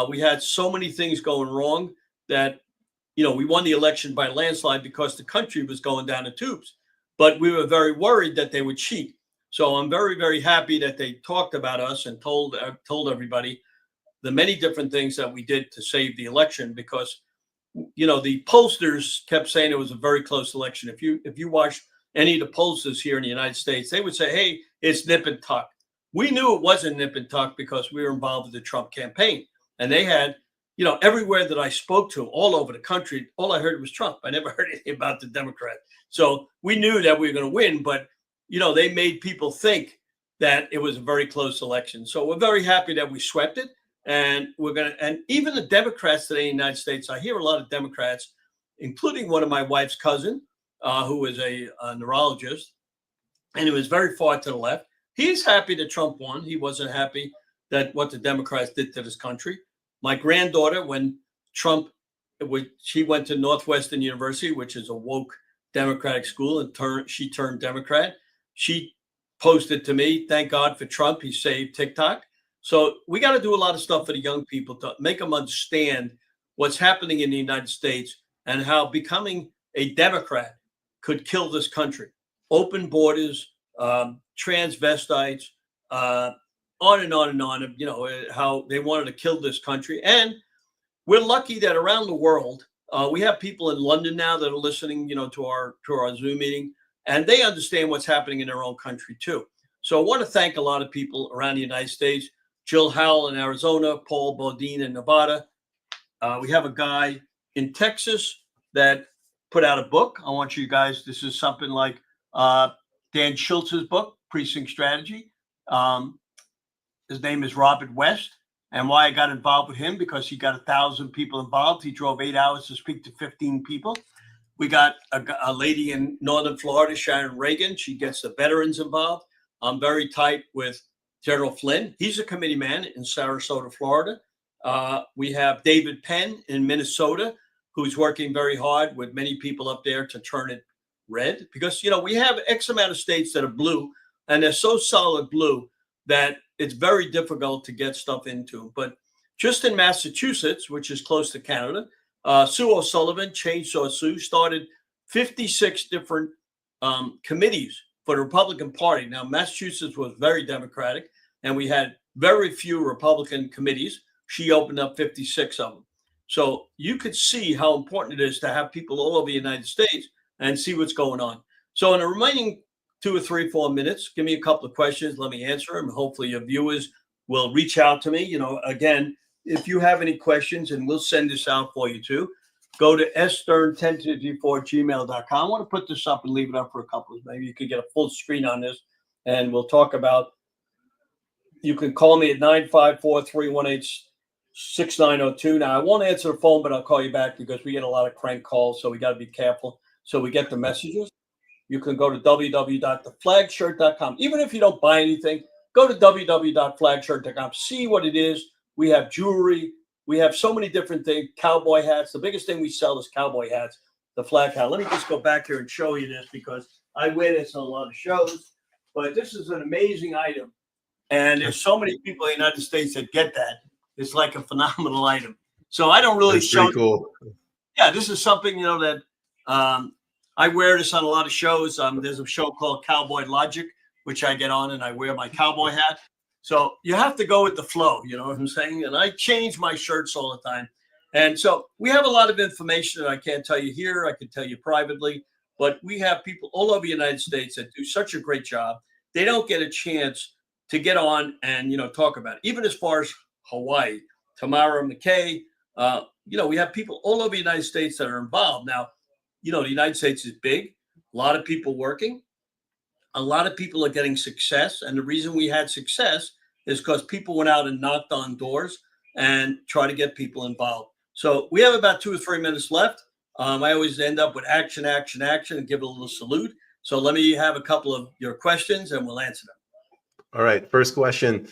We had so many things going wrong that, we won the election by a landslide because the country was going down the tubes. But we were very worried that they would cheat. So I'm very, very happy that they talked about us and told everybody the many different things that we did to save the election, because, the pollsters kept saying it was a very close election. If you watch any of the pollsters here in the United States, they would say, hey, it's nip and tuck. We knew it wasn't nip and tuck because we were involved with the Trump campaign. And they had, everywhere that I spoke to all over the country, all I heard was Trump. I never heard anything about the Democrat. So we knew that we were going to win, but they made people think that it was a very close election. So we're very happy that we swept it. And and even the Democrats today in the United States, I hear a lot of Democrats, including one of my wife's cousin, who is a neurologist, and he was very far to the left. He's happy that Trump won. He wasn't happy that what the Democrats did to this country. My granddaughter, when she went to Northwestern University, which is a woke Democratic school, and she turned Democrat. She posted to me, thank God for Trump, he saved TikTok. So we got to do a lot of stuff for the young people to make them understand what's happening in the United States and how becoming a Democrat could kill this country. Open borders, transvestites, on and on and on, how they wanted to kill this country. And we're lucky that around the world, we have people in London now that are listening, to our Zoom meeting, and they understand what's happening in their own country too. So I want to thank a lot of people around the United States. Jill Howell in Arizona, Paul Bodine in Nevada. We have a guy in Texas that put out a book. I want you guys, this is something like Dan Schultz's book, Precinct Strategy. His name is Robert West. And why I got involved with him, because he got 1,000 people involved. He drove 8 hours to speak to 15 people. We got a lady in Northern Florida, Sharon Reagan. She gets the veterans involved. I'm very tight with General Flynn. He's a committee man in Sarasota, Florida. We have David Penn in Minnesota, who's working very hard with many people up there to turn it red. Because, we have X amount of states that are blue, and they're so solid blue that it's very difficult to get stuff into. But just in Massachusetts, which is close to Canada, Sue O'Sullivan, Chainsaw Sue, started 56 different committees for the Republican Party. Now, Massachusetts was very Democratic, and we had very few Republican committees. She opened up 56 of them. So you could see how important it is to have people all over the United States and see what's going on. So in the remaining 2 or 3, 4 minutes, give me a couple of questions. Let me answer them. Hopefully your viewers will reach out to me. Again, if you have any questions, and we'll send this out for you too, go to sstern1054@gmail.com. I want to put this up and leave it up for a couple of, maybe you could get a full screen on this, and we'll talk about, you can call me at 954-318-6902. Now, I won't answer the phone, but I'll call you back because we get a lot of crank calls, so we got to be careful. So we get the messages. You can go to www.theflagshirt.com. Even if you don't buy anything, go to www.flagshirt.com. See what it is. We have jewelry. We have so many different things. Cowboy hats. The biggest thing we sell is cowboy hats, the flag hat. Let me just go back here and show you this because I wear this on a lot of shows. But this is an amazing item. And there's so many people in the United States that get that. It's like a phenomenal item. So I don't really show. Cool. Yeah, this is something, that I wear this on a lot of shows. There's a show called Cowboy Logic, which I get on and I wear my cowboy hat. So you have to go with the flow, you know what I'm saying? And I change my shirts all the time. And so we have a lot of information that I can't tell you here. I can tell you privately, but we have people all over the United States that do such a great job. They don't get a chance to get on and, talk about it. Even as far as Hawaii, Tamara McKay, we have people all over the United States that are involved. Now, the United States is big, a lot of people working, a lot of people are getting success. And the reason we had success is because people went out and knocked on doors and try to get people involved. So we have about 2 or 3 minutes left. I always end up with action, action, action, and give it a little salute. So let me have a couple of your questions and we'll answer them. All right. First question.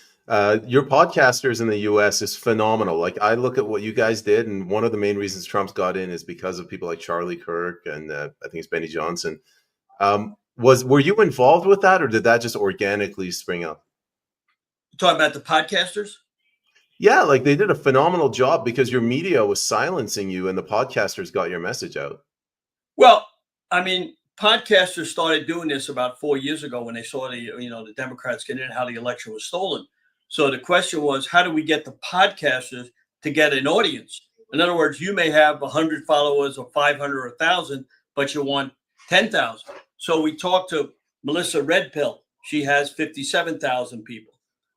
Your podcasters in the US is phenomenal. Like, I look at what you guys did, and one of the main reasons Trump's got in is because of people like Charlie Kirk and I think it's Benny Johnson. Were you involved with that, or did that just organically spring up? You're talking about the podcasters? Yeah, like they did a phenomenal job because your media was silencing you and the podcasters got your message out. Well, I mean, podcasters started doing this about 4 years ago when they saw the Democrats get in, how the election was stolen. So the question was, how do we get the podcasters to get an audience? In other words, you may have 100 followers or 500 or 1,000, but you want 10,000. So we talked to Melissa Redpill. She has 57,000 people.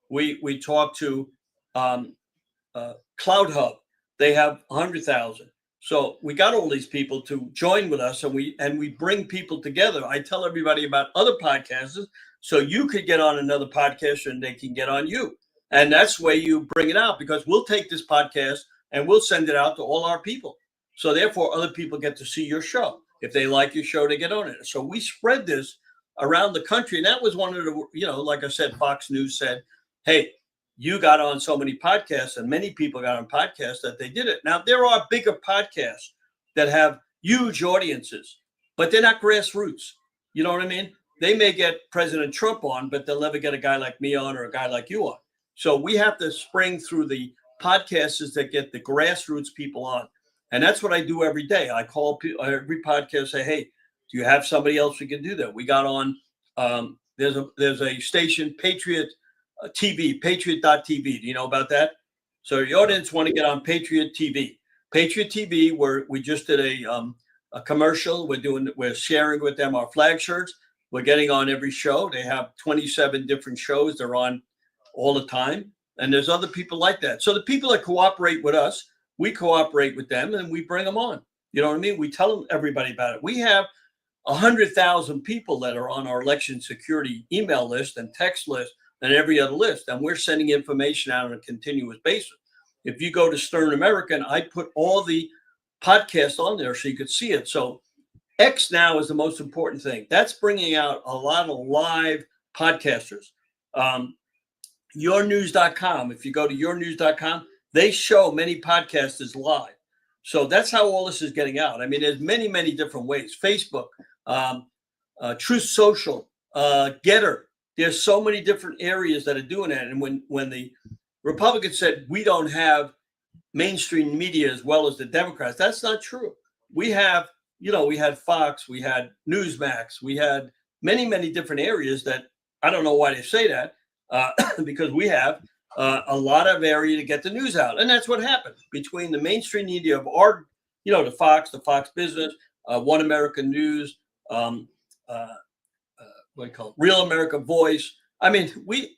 We talked to Cloud Hub. They have 100,000. So we got all these people to join with us, and we bring people together. I tell everybody about other podcasters, so you could get on another podcast and they can get on you. And that's the way you bring it out, because we'll take this podcast and we'll send it out to all our people. So therefore, other people get to see your show. If they like your show, they get on it. So we spread this around the country. And that was one of the, like I said, Fox News said, hey, you got on so many podcasts, and many people got on podcasts that they did it. Now, there are bigger podcasts that have huge audiences, but they're not grassroots. You know what I mean? They may get President Trump on, but they'll never get a guy like me on or a guy like you on. So we have to spring through the podcasters that get the grassroots people on. And that's what I do every day. I call every podcast, say, hey, do you have somebody else who can do that? We got on, there's a station, Patriot TV, patriot.tv. Do you know about that? So your audience want to get on Patriot TV. Patriot TV, where we just did a commercial. We're sharing with them our flag shirts. We're getting on every show. They have 27 different shows. They're on all the time. And there's other people like that. So the people that cooperate with us, we cooperate with them and we bring them on. You know what I mean? We tell everybody about it. We have 100,000 people that are on our election security email list and text list and every other list. And we're sending information out on a continuous basis. If you go to Stern American, I put all the podcasts on there so you could see it. So X now is the most important thing. That's bringing out a lot of live podcasters. Yournews.com. If you go to yournews.com, they show many podcasters live. So that's how all this is getting out. I mean, there's many, many different ways. Facebook, Truth Social, Getter. There's so many different areas that are doing that. And when the Republicans said we don't have mainstream media as well as the Democrats, that's not true. We have, we had Fox, we had Newsmax, we had many, many different areas that I don't know why they say that, because we have a lot of area to get the news out. And that's what happened between the mainstream media of our, the Fox Business, One American News, what do you call it? Real America Voice. I mean,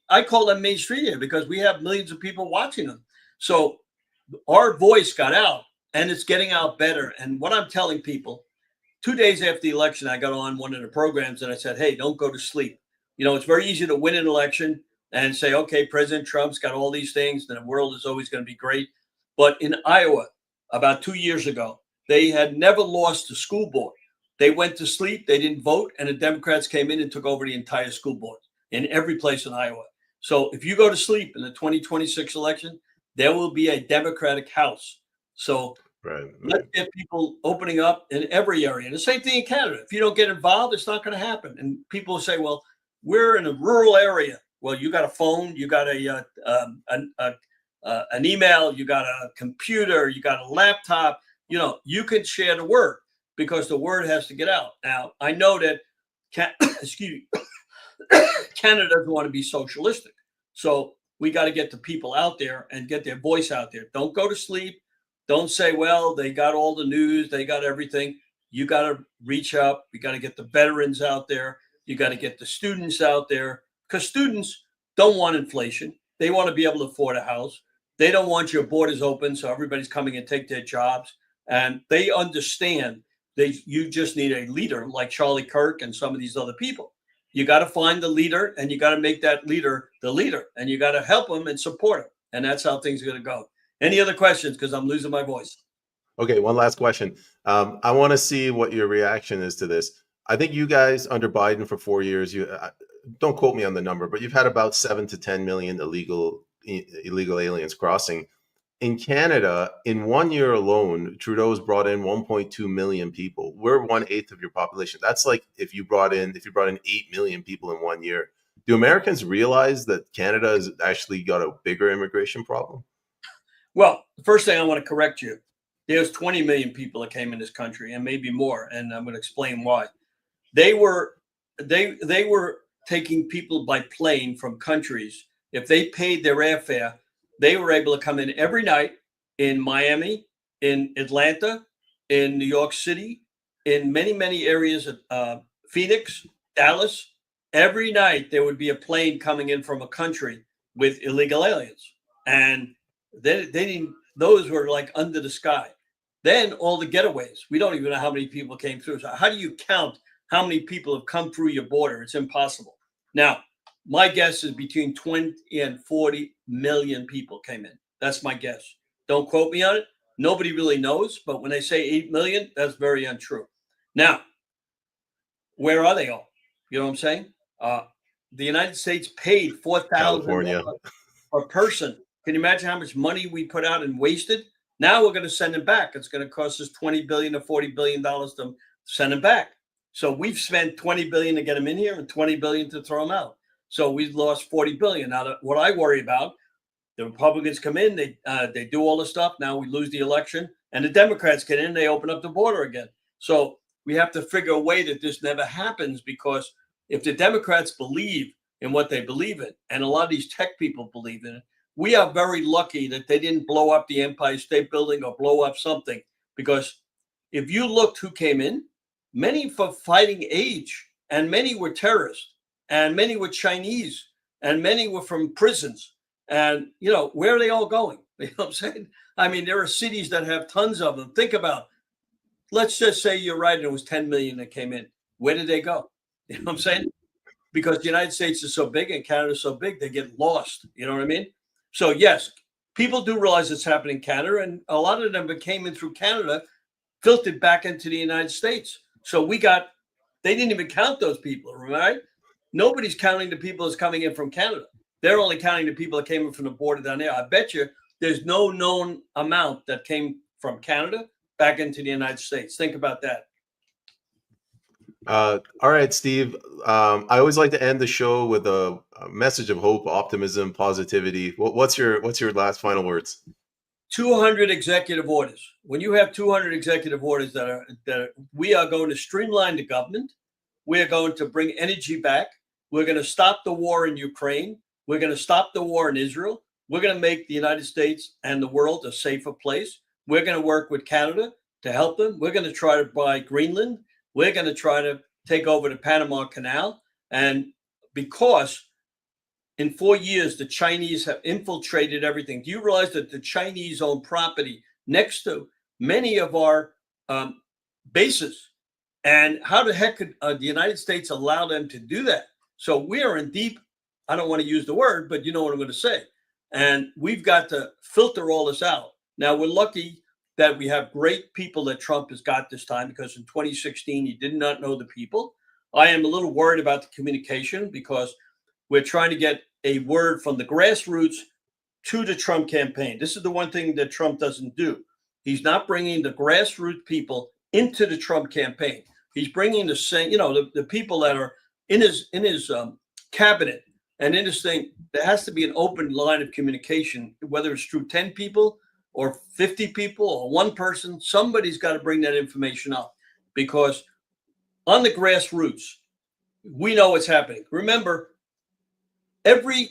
I call them mainstream media because we have millions of people watching them. So our voice got out, and it's getting out better. And what I'm telling people, 2 days after the election, I got on one of the programs and I said, hey, don't go to sleep. It's very easy to win an election and say, okay, President Trump's got all these things and the world is always going to be great. But in Iowa, about 2 years ago, they had never lost the school board. They went to sleep, they didn't vote, and the Democrats came in and took over the entire school board in every place in Iowa. So if you go to sleep in the 2026 election, there will be a Democratic House. So let's get people opening up in every area. And the same thing in Canada. If you don't get involved, it's not going to happen. And people say, well, we're in a rural area. Well, you got a phone, you got an email, you got a computer, you got a laptop. You can share the word because the word has to get out. Now, I know that excuse me, Canada doesn't want to be socialistic. So we got to get the people out there and get their voice out there. Don't go to sleep. Don't say, well, they got all the news, they got everything. You got to reach up. You got to get the veterans out there. You got to get the students out there because students don't want inflation. They want to be able to afford a house. They don't want your borders open so everybody's coming and take their jobs. And they understand that you just need a leader like Charlie Kirk and some of these other people. You got to find the leader and you got to make that leader the leader and you got to help them and support them. And that's how things are going to go. Any other questions? Because I'm losing my voice. Okay, one last question. I want to see what your reaction is to this. I think you guys under Biden for 4 years, don't quote me on the number, but you've had about 7 to 10 million illegal aliens crossing. In Canada, in 1 year alone, Trudeau's brought in 1.2 million people. We're 1/8 of your population. That's like if you brought in 8 million people in 1 year. Do Americans realize that Canada has actually got a bigger immigration problem? Well, the first thing I want to correct you. There's 20 million people that came in this country and maybe more. And I'm going to explain why. They were taking people by plane from countries. If they paid their airfare, they were able to come in every night in Miami, in Atlanta, in New York City, in many, many areas of Phoenix, Dallas. Every night there would be a plane coming in from a country with illegal aliens. And they didn't, those were like under the sky. Then all the getaways, we don't even know how many people came through. So how do you count how many people have come through your border? It's impossible. Now, my guess is between 20 and 40 million people came in. That's my guess. Don't quote me on it. Nobody really knows. But when they say 8 million, that's very untrue. Now, where are they all? You know what I'm saying? The United States paid $4,000 per person. Can you imagine how much money we put out and wasted? Now we're going to send them back. It's going to cost us $20 billion to $40 billion to send them back. So we've spent $20 billion to get them in here and $20 billion to throw them out. So we've lost $40 billion. Now, what I worry about, the Republicans come in, they do all this stuff. Now we lose the election, and the Democrats get in, they open up the border again. So we have to figure a way that this never happens, because if the Democrats believe in what they believe in, and a lot of these tech people believe in it, we are very lucky that they didn't blow up the Empire State Building or blow up something. Because if you looked who came in, many for fighting age, and many were terrorists, and many were Chinese, and many were from prisons. And, where are they all going? You know what I'm saying? I mean, there are cities that have tons of them. Think about, let's just say you're right, and it was 10 million that came in. Where did they go? You know what I'm saying? Because the United States is so big and Canada is so big, they get lost. You know what I mean? So, yes, people do realize it's happening in Canada, and a lot of them that came in through Canada filtered back into the United States. So they didn't even count those people, right? Nobody's counting the people that's coming in from Canada. They're only counting the people that came in from the border down there. I bet you there's no known amount that came from Canada back into the United States. Think about that. All right, Steve. I always like to end the show with a message of hope, optimism, positivity. What's your last final words? 200 executive orders. When you have 200 executive orders we are going to streamline the government. We are going to bring energy back. We're going to stop the war in Ukraine. We're going to stop the war in Israel. We're going to make the United States and the world a safer place. We're going to work with Canada to help them. We're going to try to buy Greenland. We're going to try to take over the Panama Canal. And because in 4 years, the Chinese have infiltrated everything. Do you realize that the Chinese own property next to many of our bases? And how the heck could the United States allow them to do that? So we are in deep, I don't want to use the word, but you know what I'm going to say. And we've got to filter all this out. Now, we're lucky that we have great people that Trump has got this time, because in 2016, he did not know the people. I am a little worried about the communication, because we're trying to get a word from the grassroots to the Trump campaign. This is the one thing that Trump doesn't do. He's not bringing the grassroots people into the Trump campaign. He's bringing the same, the people that are in his cabinet and in this thing. There has to be an open line of communication, whether it's through 10 people or 50 people or one person. Somebody's got to bring that information up, because on the grassroots, we know what's happening. Remember, every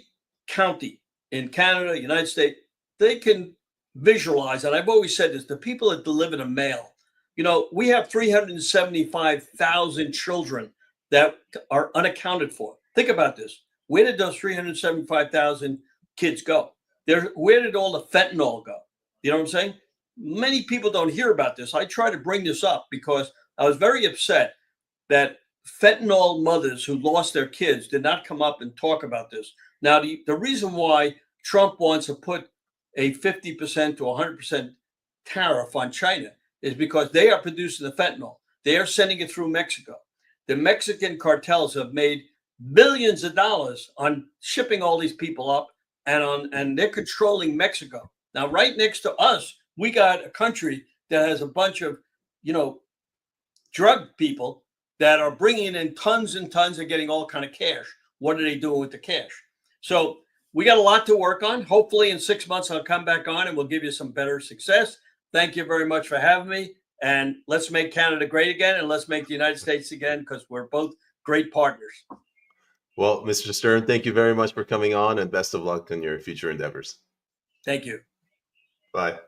county in Canada, United States, they can visualize, and I've always said this, the people that deliver the mail. We have 375,000 children that are unaccounted for. Think about this. Where did those 375,000 kids go? Where did all the fentanyl go? You know what I'm saying? Many people don't hear about this. I try to bring this up because I was very upset that fentanyl mothers who lost their kids did not come up and talk about this. Now, the reason why Trump wants to put a 50% to 100% tariff on China is because they are producing the fentanyl. They are sending it through Mexico. The Mexican cartels have made billions of dollars on shipping all these people up, and they're controlling Mexico. Now, right next to us, we got a country that has a bunch of, drug people that are bringing in tons and tons and getting all kind of cash. What are they doing with the cash? So we got a lot to work on. Hopefully in 6 months, I'll come back on and we'll give you some better success. Thank you very much for having me. And let's make Canada great again, and let's make the United States again, because we're both great partners. Well, Mr. Stern, thank you very much for coming on, and best of luck in your future endeavors. Thank you. Bye.